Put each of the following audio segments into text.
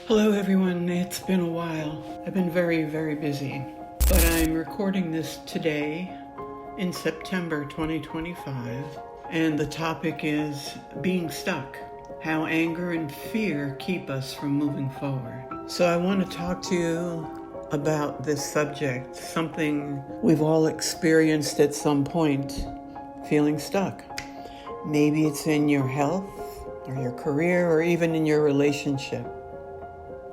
Hello everyone, it's been a while. I've been very, very busy, but I'm recording this today in September 2025, and the topic is being stuck, how anger and fear keep us from moving forward. So I want to talk to you about this subject, something we've all experienced at some point, feeling stuck. Maybe it's in your health or your career or even in your relationship.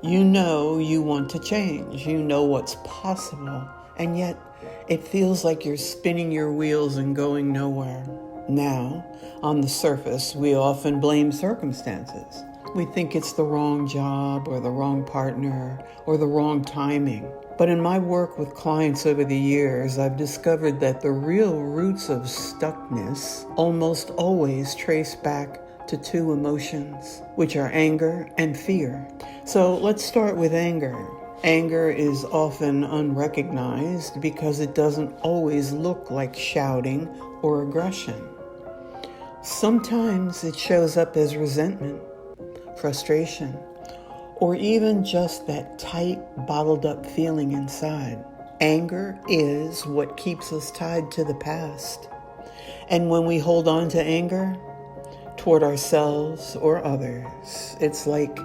You know you want to change. You know what's possible. And yet it feels like you're spinning your wheels and going nowhere. Now, on the surface, we often blame circumstances. We think it's the wrong job or the wrong partner or the wrong timing. But in my work with clients over the years, I've discovered that the real roots of stuckness almost always trace back to two emotions, which are anger and fear. So let's start with anger. Anger is often unrecognized because it doesn't always look like shouting or aggression. Sometimes it shows up as resentment, frustration, or even just that tight, bottled up feeling inside. Anger is what keeps us tied to the past. And when we hold on to anger toward ourselves or others, it's like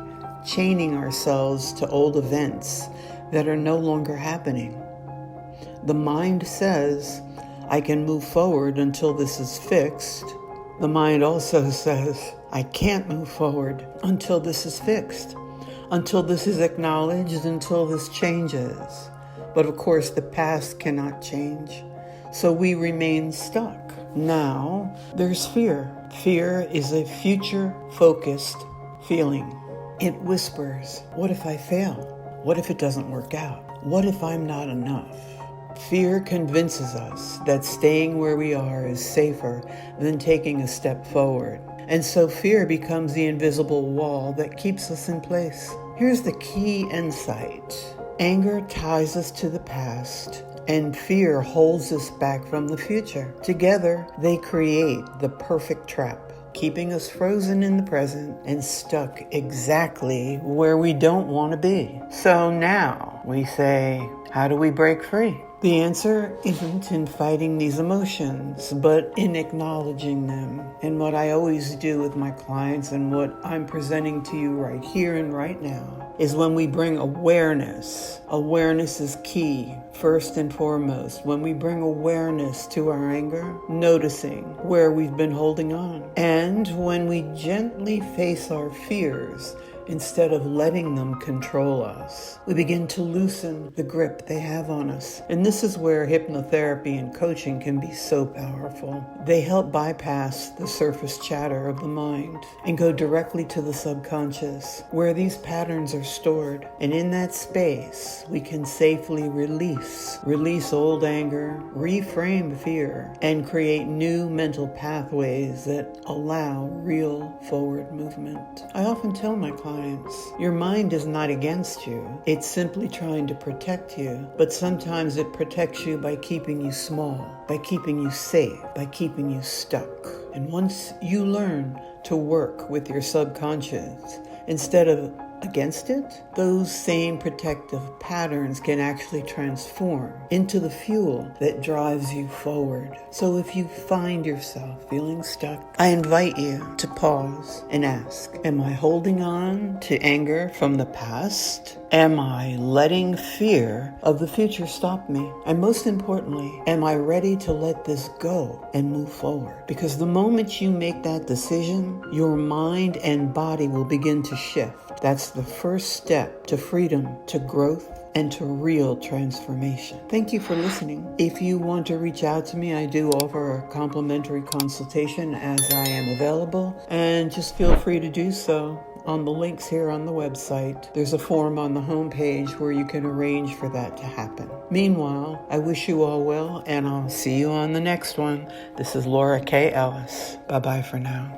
chaining ourselves to old events that are no longer happening. The mind says, I can move forward until this is fixed. The mind also says, I can't move forward until this is fixed, until this is acknowledged, until this changes. But of course, the past cannot change, so we remain stuck. Now, there's fear. Fear is a future-focused feeling. It whispers, what if I fail? What if it doesn't work out? What if I'm not enough? Fear convinces us that staying where we are is safer than taking a step forward. And so fear becomes the invisible wall that keeps us in place. Here's the key insight. Anger ties us to the past, and fear holds us back from the future. Together, they create the perfect trap, keeping us frozen in the present and stuck exactly where we don't want to be. So now we say, how do we break free? The answer isn't in fighting these emotions, but in acknowledging them. And what I always do with my clients and what I'm presenting to you right here and right now is when we bring awareness. Awareness is key, first and foremost. When we bring awareness to our anger, noticing where we've been holding on. And when we gently face our fears, instead of letting them control us, we begin to loosen the grip they have on us. And this is where hypnotherapy and coaching can be so powerful. They help bypass the surface chatter of the mind and go directly to the subconscious, where these patterns are stored. And in that space, we can safely release old anger, reframe fear, and create new mental pathways that allow real forward movement. I often tell my clients, your mind is not against you. It's simply trying to protect you. But sometimes it protects you by keeping you small, by keeping you safe, by keeping you stuck. And once you learn to work with your subconscious instead of against it, those same protective patterns can actually transform into the fuel that drives you forward. So if you find yourself feeling stuck, I invite you to pause and ask, am I holding on to anger from the past? Am I letting fear of the future stop me? And most importantly, am I ready to let this go and move forward? Because the moment you make that decision, your mind and body will begin to shift. That's the first step to freedom, to growth, and to real transformation. Thank you for listening. If you want to reach out to me, I do offer a complimentary consultation as I am available, and just feel free to do so on the links here on the website. There's a form on the homepage where you can arrange for that to happen. Meanwhile, I wish you all well, and I'll see you on the next one. This is Laura K. Ellis. Bye-bye for now.